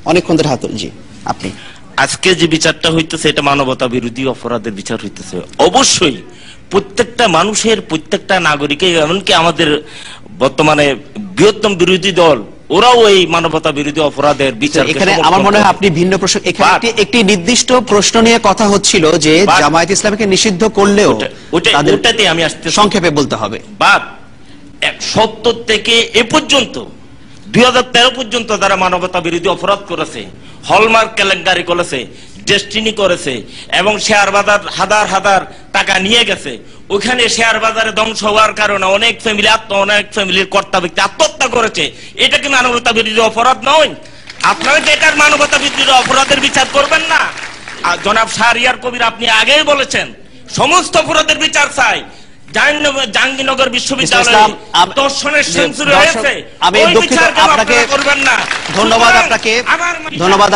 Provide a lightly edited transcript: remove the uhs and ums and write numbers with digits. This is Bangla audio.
অনেকক্ষণ ধরে হাত জি আপনি আজকে যে বিচারটা হইতেছে এটা মানবতা বিরোধী অপরাধের বিচার হইতেছে। অবশ্যই প্রত্যেকটা মানুষের, প্রত্যেকটা নাগরিকের, এমনকি আমাদের বর্তমানে বৃহত্তম বিরোধী দল, ওরাও এই মানবতা বিরোধী অপরাধের বিচার। এখানে আমার মনে হয় আপনি ভিন্ন প্রশ্ন, এখানে একটি নির্দিষ্ট প্রশ্ন নিয়ে কথা হচ্ছিল যে জামায়াত ইসলামীকে নিষিদ্ধ করলেও ওটাতে আমি আসতে সংক্ষেপে বলতে হবে। বাট 70 থেকে এ পর্যন্ত 2013 পর্যন্ত যারা মানবতা বিরোধী অপরাধ করেছে, হলমার্ক কেলেঙ্কারি করেছে, ডেস্টিনি করেছে এবং শেয়ার বাজার হাজার হাজার টাকা নিয়ে গেছে, ওখানে শেয়ার বাজারে ধ্বংস হওয়ার কারণে অনেক ফ্যামিলির কর্তা ব্যক্তি আত্মহত্যা করেছে। এটা কি মানবতা বিরোধী অপরাধ নয়? আপনারা যে এটার মানবতা বিরোধী অপরাধের বিচার করবেন না? জনাব শাহরিয়ার কবির আপনি আগেই বলেছেন সমস্ত অপরাধের বিচার চাই। জাহাঙ্গীরনগর বিশ্ববিদ্যালয়ে দর্শনের সেঞ্চুরি হয়েছে, আমি দুঃখিত, আপনাকে করবেন না। ধন্যবাদ, আপনাকে ধন্যবাদ।